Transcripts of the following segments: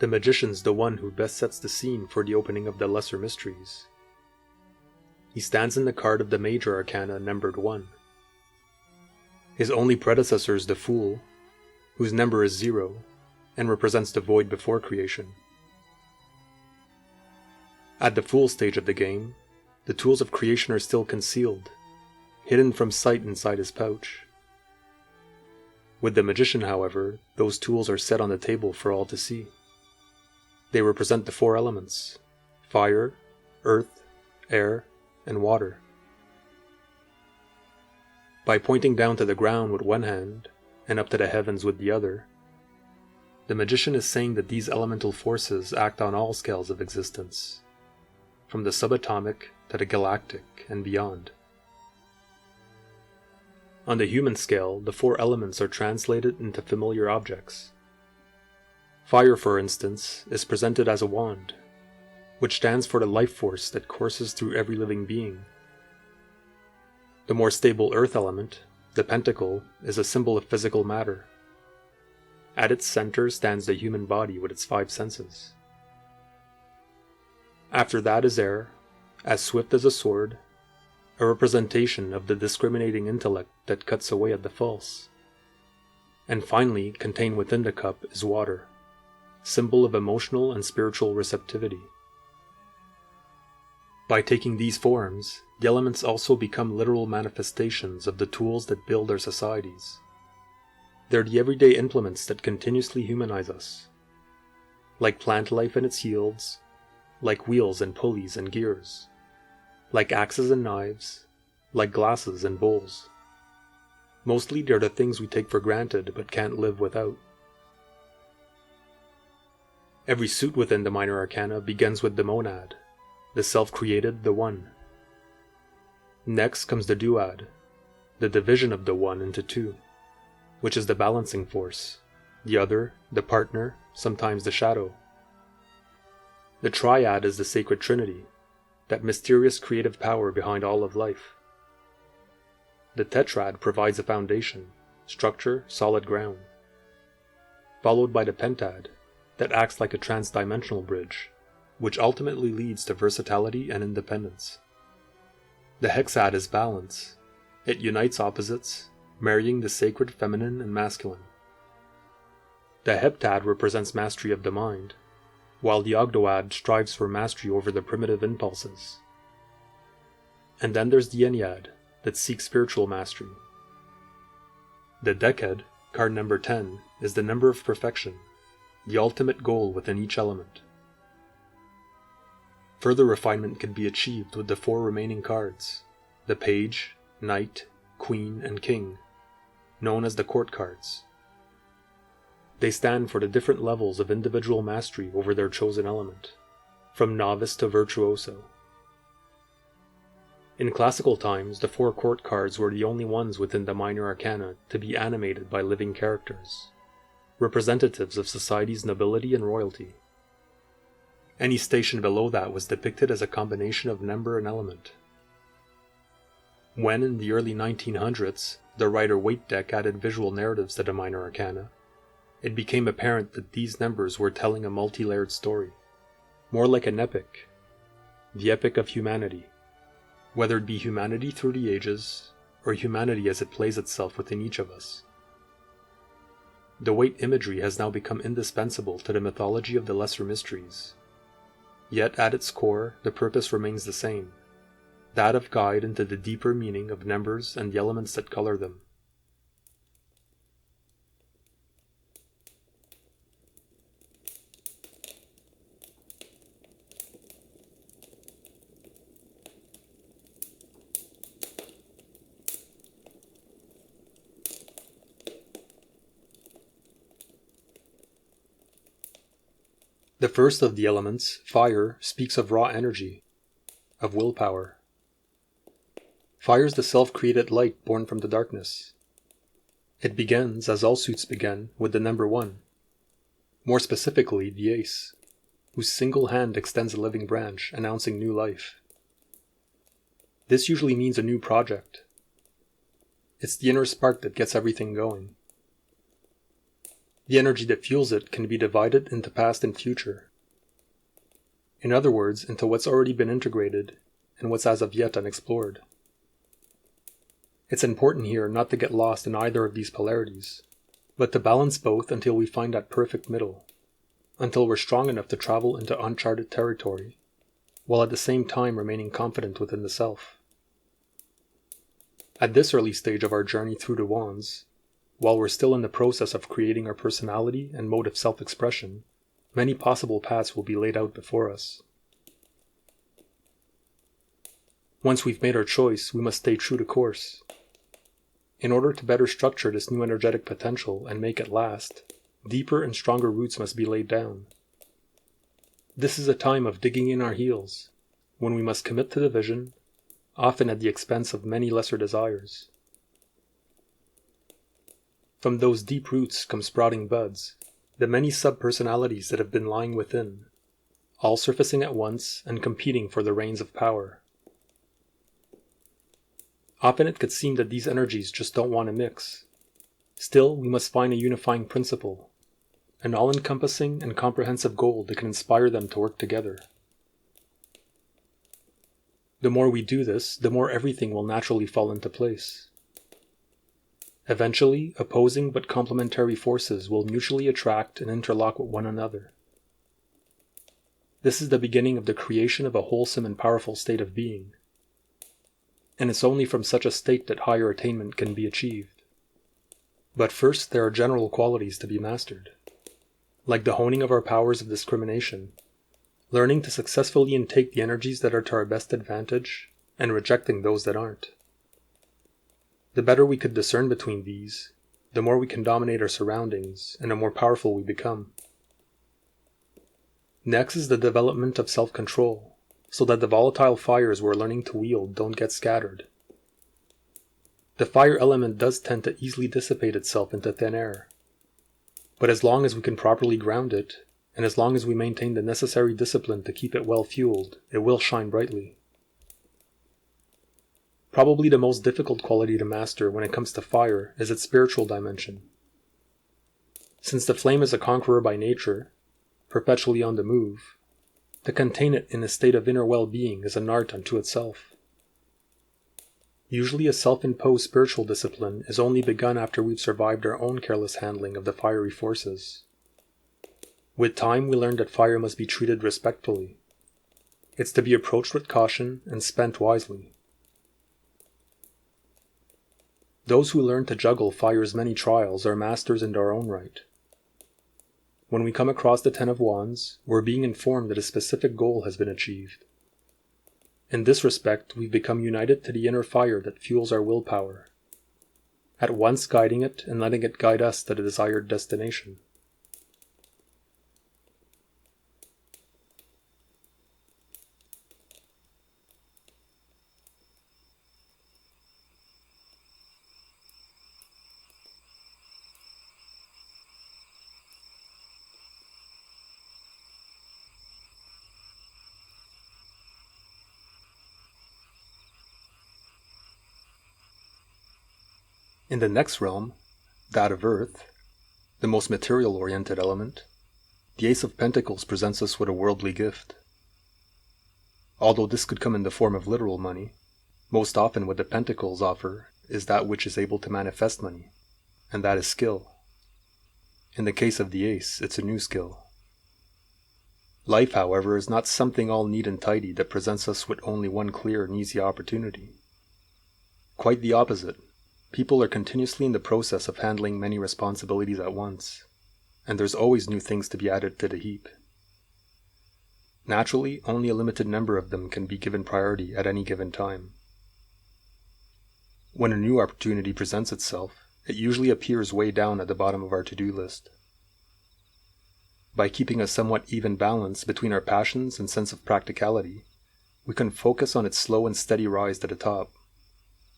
The magician's the one who best sets the scene for the opening of the lesser mysteries. He stands in the card of the major arcana numbered 1. His only predecessor is the Fool, whose number is 0, and represents the void before creation. At the Fool stage of the game, the tools of creation are still concealed, hidden from sight inside his pouch. With the magician, however, those tools are set on the table for all to see. They represent the 4 elements: fire, earth, air, and water. By pointing down to the ground with one hand and up to the heavens with the other, the magician is saying that these elemental forces act on all scales of existence, from the subatomic to the galactic and beyond. On the human scale, the 4 elements are translated into familiar objects. Fire, for instance, is presented as a wand, which stands for the life force that courses through every living being. The more stable earth element, the pentacle, is a symbol of physical matter. At its center stands the human body with its 5 senses. After that is air, as swift as a sword, a representation of the discriminating intellect that cuts away at the false. And finally, contained within the cup is water, symbol of emotional and spiritual receptivity. By taking these forms, the elements also become literal manifestations of the tools that build our societies. They're the everyday implements that continuously humanize us, like plant life and its yields, like wheels and pulleys and gears, like axes and knives, like glasses and bowls. Mostly they're the things we take for granted but can't live without. Every suit within the minor arcana begins with the monad, the self-created, the one. Next comes the duad, the division of the one into 2, which is the balancing force, the other, the partner, sometimes the shadow. The triad is the sacred trinity, that mysterious creative power behind all of life. The tetrad provides a foundation, structure, solid ground, followed by the pentad, that acts like a trans-dimensional bridge, which ultimately leads to versatility and independence. The hexad is balance. It unites opposites, marrying the sacred feminine and masculine. The heptad represents mastery of the mind, while the ogdoad strives for mastery over the primitive impulses. And then there's the ennead, that seeks spiritual mastery. The decad, card number 10, is the number of perfection, the ultimate goal within each element. Further refinement can be achieved with the 4 remaining cards, the page, knight, queen, and king, known as the court cards. They stand for the different levels of individual mastery over their chosen element, from novice to virtuoso. In classical times, the 4 court cards were the only ones within the minor arcana to be animated by living characters, representatives of society's nobility and royalty. Any station below that was depicted as a combination of number and element. When, in the early 1900s, the Rider-Waite deck added visual narratives to the minor arcana, it became apparent that these numbers were telling a multi-layered story, more like an epic, the epic of humanity, whether it be humanity through the ages, or humanity as it plays itself within each of us. The Waite imagery has now become indispensable to the mythology of the lesser mysteries. Yet at its core, the purpose remains the same, that of guide into the deeper meaning of numbers and the elements that color them. The first of the elements, fire, speaks of raw energy, of willpower. Fire is the self-created light born from the darkness. It begins, as all suits begin, with the number 1. More specifically, the ace, whose single hand extends a living branch, announcing new life. This usually means a new project. It's the inner spark that gets everything going. The energy that fuels it can be divided into past and future. In other words, into what's already been integrated and what's as of yet unexplored. It's important here not to get lost in either of these polarities, but to balance both until we find that perfect middle, until we're strong enough to travel into uncharted territory, while at the same time remaining confident within the self. At this early stage of our journey through the wands, while we're still in the process of creating our personality and mode of self-expression, many possible paths will be laid out before us. Once we've made our choice, we must stay true to course. In order to better structure this new energetic potential and make it last, deeper and stronger roots must be laid down. This is a time of digging in our heels, when we must commit to the vision, often at the expense of many lesser desires. From those deep roots come sprouting buds, the many sub-personalities that have been lying within, all surfacing at once and competing for the reins of power. Often it could seem that these energies just don't want to mix. Still, we must find a unifying principle, an all-encompassing and comprehensive goal that can inspire them to work together. The more we do this, the more everything will naturally fall into place. Eventually, opposing but complementary forces will mutually attract and interlock with one another. This is the beginning of the creation of a wholesome and powerful state of being. And it's only from such a state that higher attainment can be achieved. But first, there are general qualities to be mastered, like the honing of our powers of discrimination, learning to successfully intake the energies that are to our best advantage, and rejecting those that aren't. The better we could discern between these, the more we can dominate our surroundings, and the more powerful we become. Next is the development of self-control, so that the volatile fires we're learning to wield don't get scattered. The fire element does tend to easily dissipate itself into thin air. But as long as we can properly ground it, and as long as we maintain the necessary discipline to keep it well fueled, it will shine brightly. Probably the most difficult quality to master when it comes to fire is its spiritual dimension. Since the flame is a conqueror by nature, perpetually on the move, to contain it in a state of inner well-being is an art unto itself. Usually a self-imposed spiritual discipline is only begun after we've survived our own careless handling of the fiery forces. With time, we learn that fire must be treated respectfully. It's to be approached with caution and spent wisely. Those who learn to juggle fire's many trials are masters in their own right. When we come across the Ten of Wands, we're being informed that a specific goal has been achieved. In this respect, we've become united to the inner fire that fuels our willpower, at once guiding it and letting it guide us to the desired destination. In the next realm, that of Earth, the most material-oriented element, the Ace of Pentacles presents us with a worldly gift. Although this could come in the form of literal money, most often what the Pentacles offer is that which is able to manifest money, and that is skill. In the case of the Ace, it's a new skill. Life, however, is not something all neat and tidy that presents us with only one clear and easy opportunity. Quite the opposite. People are continuously in the process of handling many responsibilities at once, and there's always new things to be added to the heap. Naturally, only a limited number of them can be given priority at any given time. When a new opportunity presents itself, it usually appears way down at the bottom of our to-do list. By keeping a somewhat even balance between our passions and sense of practicality, we can focus on its slow and steady rise to the top,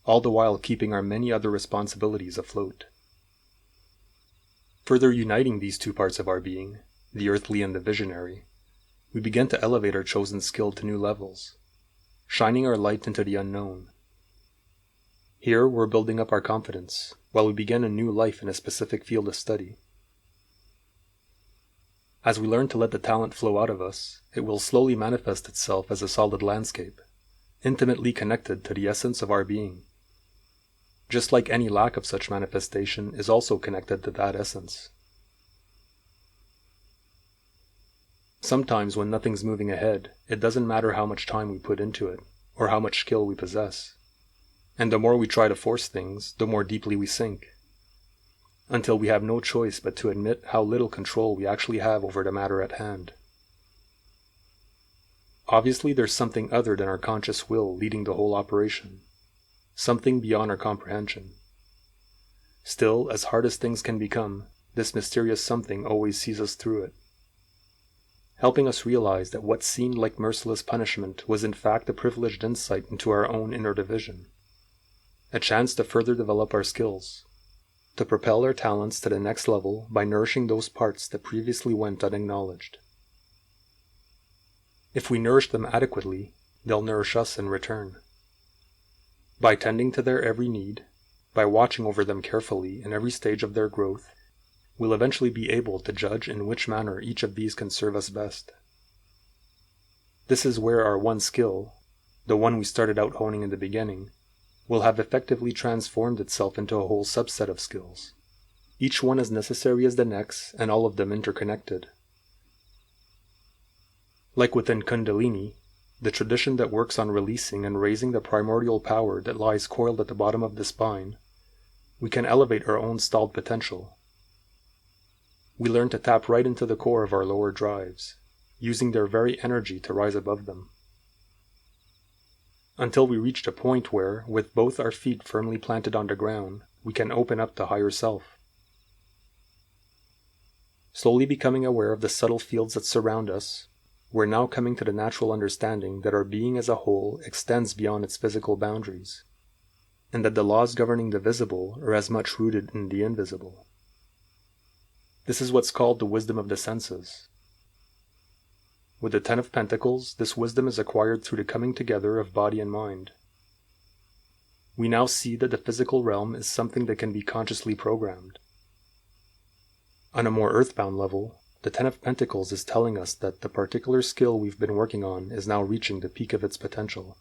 all the while keeping our many other responsibilities afloat. Further uniting these two parts of our being, the earthly and the visionary, we begin to elevate our chosen skill to new levels, shining our light into the unknown. Here we're building up our confidence, while we begin a new life in a specific field of study. As we learn to let the talent flow out of us, it will slowly manifest itself as a solid landscape, intimately connected to the essence of our being. Just like any lack of such manifestation is also connected to that essence. Sometimes when nothing's moving ahead, it doesn't matter how much time we put into it, or how much skill we possess. And the more we try to force things, the more deeply we sink, until we have no choice but to admit how little control we actually have over the matter at hand. Obviously, there's something other than our conscious will leading the whole operation, something beyond our comprehension. Still, as hard as things can become, this mysterious something always sees us through it, helping us realize that what seemed like merciless punishment was in fact a privileged insight into our own inner division, a chance to further develop our skills, to propel our talents to the next level by nourishing those parts that previously went unacknowledged. If we nourish them adequately, they'll nourish us in return. By tending to their every need, by watching over them carefully in every stage of their growth, we'll eventually be able to judge in which manner each of these can serve us best. This is where our one skill, the one we started out honing in the beginning, will have effectively transformed itself into a whole subset of skills, each one as necessary as the next and all of them interconnected. Like within Kundalini, the tradition that works on releasing and raising the primordial power that lies coiled at the bottom of the spine, we can elevate our own stalled potential. We learn to tap right into the core of our lower drives, using their very energy to rise above them, until we reach a point where, with both our feet firmly planted on the ground, we can open up to higher self. Slowly becoming aware of the subtle fields that surround us, we're now coming to the natural understanding that our being as a whole extends beyond its physical boundaries, and that the laws governing the visible are as much rooted in the invisible. This is what's called the wisdom of the senses. With the Ten of Pentacles, this wisdom is acquired through the coming together of body and mind. We now see that the physical realm is something that can be consciously programmed. On a more earthbound level, the Ten of Pentacles is telling us that the particular skill we've been working on is now reaching the peak of its potential.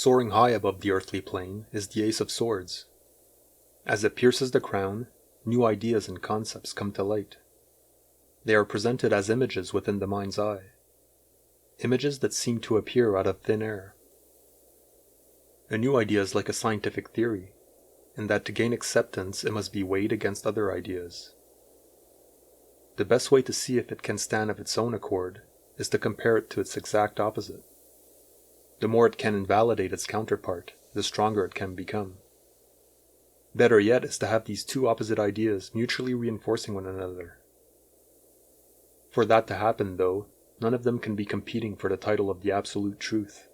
Soaring high above the earthly plane is the Ace of Swords. As it pierces the crown, new ideas and concepts come to light. They are presented as images within the mind's eye, images that seem to appear out of thin air. A new idea is like a scientific theory, in that to gain acceptance it must be weighed against other ideas. The best way to see if it can stand of its own accord is to compare it to its exact opposite. The more it can invalidate its counterpart, the stronger it can become. Better yet is to have these two opposite ideas mutually reinforcing one another. For that to happen, though, none of them can be competing for the title of the absolute truth.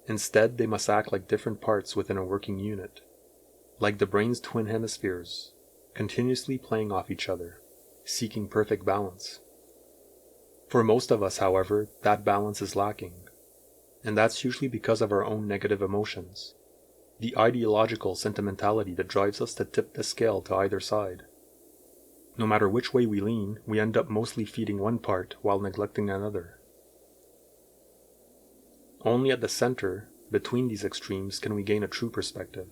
Instead, they must act like different parts within a working unit, like the brain's twin hemispheres, continuously playing off each other, seeking perfect balance. For most of us, however, that balance is lacking. And that's usually because of our own negative emotions, the ideological sentimentality that drives us to tip the scale to either side. No matter which way we lean, we end up mostly feeding one part while neglecting another. Only at the center, between these extremes, can we gain a true perspective.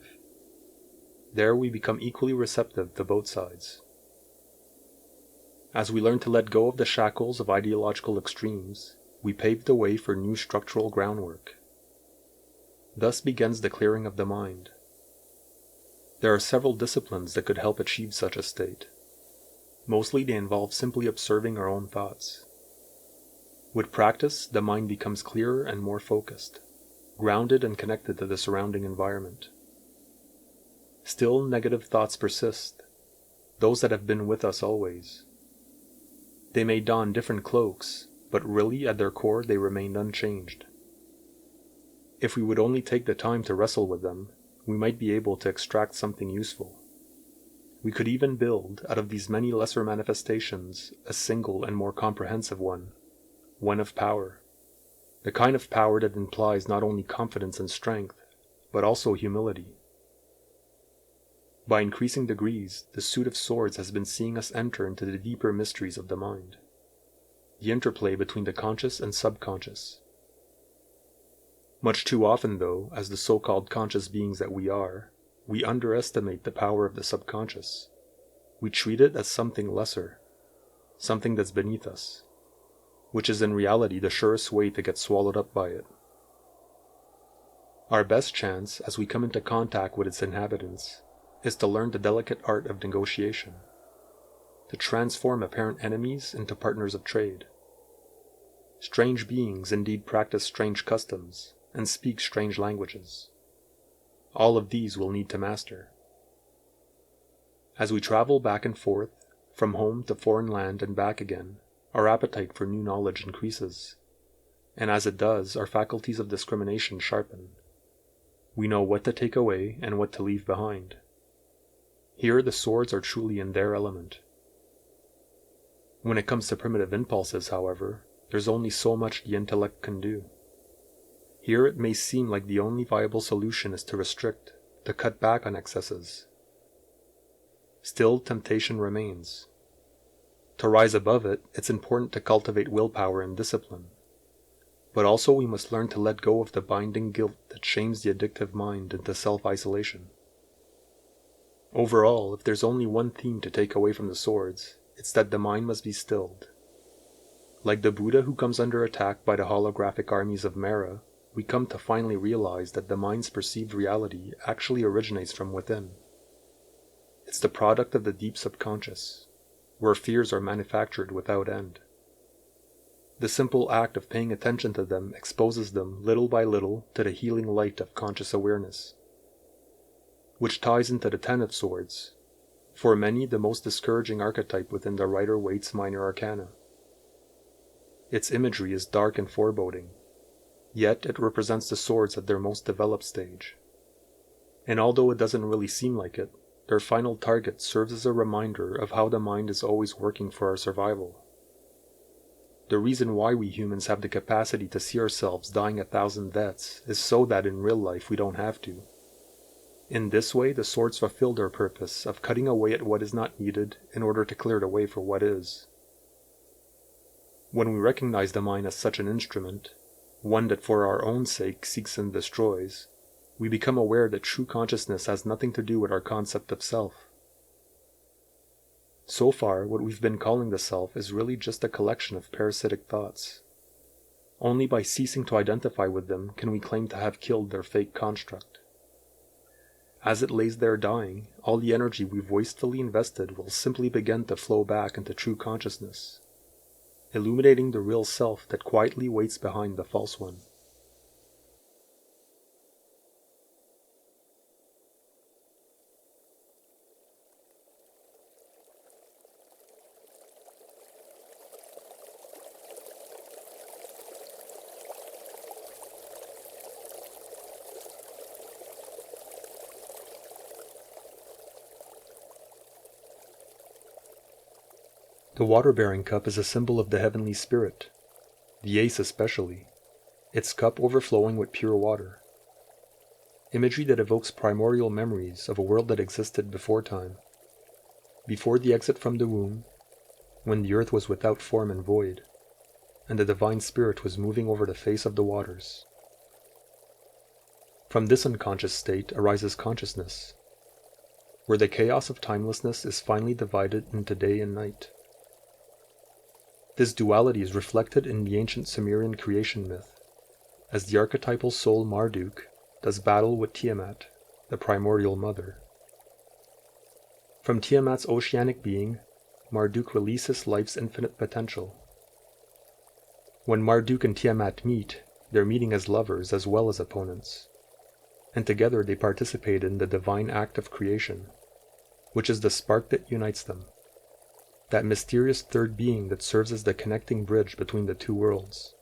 There we become equally receptive to both sides. As we learn to let go of the shackles of ideological extremes, we pave the way for new structural groundwork. Thus begins the clearing of the mind. There are several disciplines that could help achieve such a state. Mostly they involve simply observing our own thoughts. With practice, the mind becomes clearer and more focused, grounded and connected to the surrounding environment. Still, negative thoughts persist, those that have been with us always. They may don different cloaks, but really at their core they remained unchanged. If we would only take the time to wrestle with them, we might be able to extract something useful. We could even build, out of these many lesser manifestations, a single and more comprehensive one of power. The kind of power that implies not only confidence and strength, but also humility. By increasing degrees, the suit of swords has been seeing us enter into the deeper mysteries of the mind, the interplay between the conscious and subconscious. Much too often, though, as the so-called conscious beings that we are, we underestimate the power of the subconscious. We treat it as something lesser, something that's beneath us, which is in reality the surest way to get swallowed up by it. Our best chance, as we come into contact with its inhabitants, is to learn the delicate art of negotiation, to transform apparent enemies into partners of trade. Strange beings indeed practice strange customs, and speak strange languages. All of these we'll need to master. As we travel back and forth, from home to foreign land and back again, our appetite for new knowledge increases, and as it does, our faculties of discrimination sharpen. We know what to take away and what to leave behind. Here the swords are truly in their element. When it comes to primitive impulses, however, there's only so much the intellect can do. Here it may seem like the only viable solution is to restrict, to cut back on excesses. Still, temptation remains. To rise above it, it's important to cultivate willpower and discipline. But also we must learn to let go of the binding guilt that shames the addictive mind into self-isolation. Overall, if there's only one theme to take away from the swords, it's that the mind must be stilled. Like the Buddha who comes under attack by the holographic armies of Mara, we come to finally realize that the mind's perceived reality actually originates from within. It's the product of the deep subconscious, where fears are manufactured without end. The simple act of paying attention to them exposes them little by little to the healing light of conscious awareness, which ties into the Ten of Swords, for many the most discouraging archetype within the Rider-Waite's Minor Arcana. Its imagery is dark and foreboding, yet it represents the swords at their most developed stage. And although it doesn't really seem like it, their final target serves as a reminder of how the mind is always working for our survival. The reason why we humans have the capacity to see ourselves dying 1,000 deaths is so that in real life we don't have to. In this way, the swords fulfill their purpose of cutting away at what is not needed in order to clear the way for what is. When we recognize the mind as such an instrument, one that for our own sake seeks and destroys, we become aware that true consciousness has nothing to do with our concept of self. So far, what we've been calling the self is really just a collection of parasitic thoughts. Only by ceasing to identify with them can we claim to have killed their fake construct. As it lays there dying, all the energy we've wastefully invested will simply begin to flow back into true consciousness, illuminating the real self that quietly waits behind the false one. The water-bearing cup is a symbol of the heavenly spirit, the ace especially, its cup overflowing with pure water. Imagery that evokes primordial memories of a world that existed before time, before the exit from the womb, when the earth was without form and void, and the divine spirit was moving over the face of the waters. From this unconscious state arises consciousness, where the chaos of timelessness is finally divided into day and night. This duality is reflected in the ancient Sumerian creation myth, as the archetypal soul Marduk does battle with Tiamat, the primordial mother. From Tiamat's oceanic being, Marduk releases life's infinite potential. When Marduk and Tiamat meet, they're meeting as lovers as well as opponents, and together they participate in the divine act of creation, which is the spark that unites them. that mysterious third being that serves as the connecting bridge between the two worlds.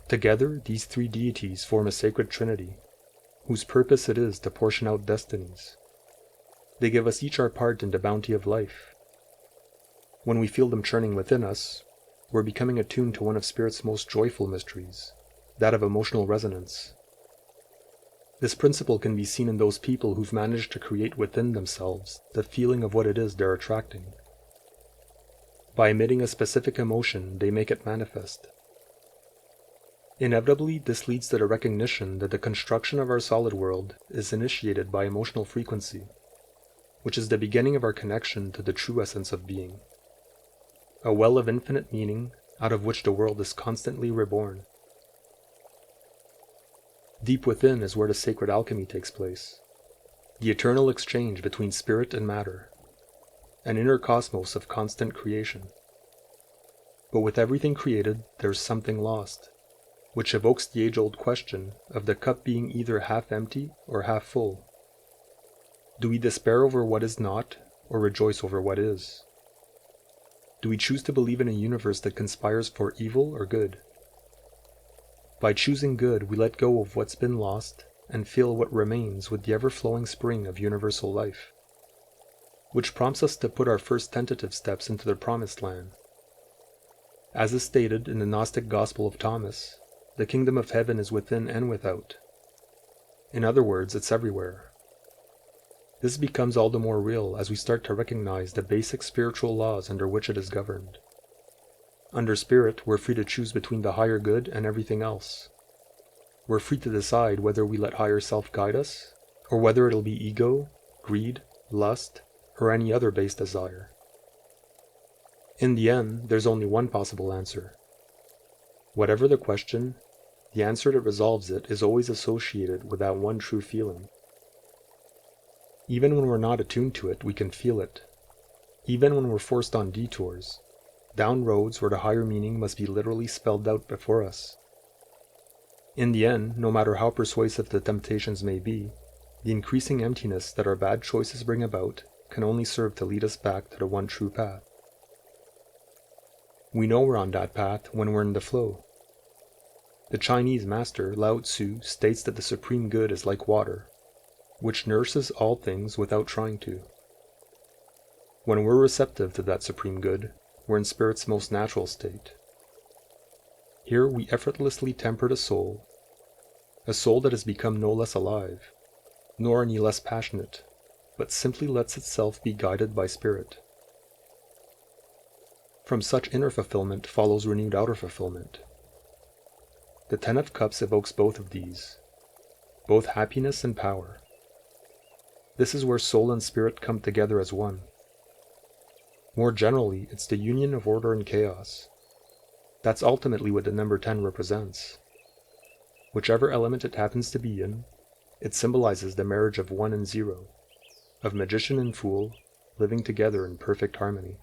Together, these three deities form a sacred trinity, whose purpose it is to portion out destinies. They give us each our part in the bounty of life. When we feel them churning within us, we're becoming attuned to one of Spirit's most joyful mysteries, that of emotional resonance. This principle can be seen in those people who've managed to create within themselves the feeling of what it is they're attracting. By emitting a specific emotion, they make it manifest. Inevitably, this leads to the recognition that the construction of our solid world is initiated by emotional frequency, which is the beginning of our connection to the true essence of being, a well of infinite meaning out of which the world is constantly reborn. Deep within is where the sacred alchemy takes place, the eternal exchange between spirit and matter, an inner cosmos of constant creation. But with everything created, there's something lost, which evokes the age-old question of the cup being either half empty or half full. Do we despair over what is not, or rejoice over what is? Do we choose to believe in a universe that conspires for evil or good? By choosing good, we let go of what's been lost and fill what remains with the ever-flowing spring of universal life, which prompts us to put our first tentative steps into the promised land. As is stated in the Gnostic Gospel of Thomas, the kingdom of heaven is within and without. In other words, it's everywhere. This becomes all the more real as we start to recognize the basic spiritual laws under which it is governed. Under Spirit, we're free to choose between the higher good and everything else. We're free to decide whether we let higher self guide us, or whether it'll be ego, greed, lust, or any other base desire. In the end, there's only one possible answer. Whatever the question, the answer that resolves it is always associated with that one true feeling. Even when we're not attuned to it, we can feel it. Even when we're forced on detours, down roads where the higher meaning must be literally spelled out before us. In the end, no matter how persuasive the temptations may be, the increasing emptiness that our bad choices bring about can only serve to lead us back to the one true path. We know we're on that path when we're in the flow. The Chinese master Lao Tzu states that the supreme good is like water, which nourishes all things without trying to. When we're receptive to that supreme good, we're in Spirit's most natural state. Here we effortlessly temper the soul, a soul that has become no less alive, nor any less passionate, but simply lets itself be guided by Spirit. From such inner fulfillment follows renewed outer fulfillment. The Ten of Cups evokes both of these, both happiness and power. This is where soul and spirit come together as one. More generally, it's the union of order and chaos. That's ultimately what the number 10 represents. Whichever element it happens to be in, it symbolizes the marriage of 1 and 0, of magician and fool living together in perfect harmony.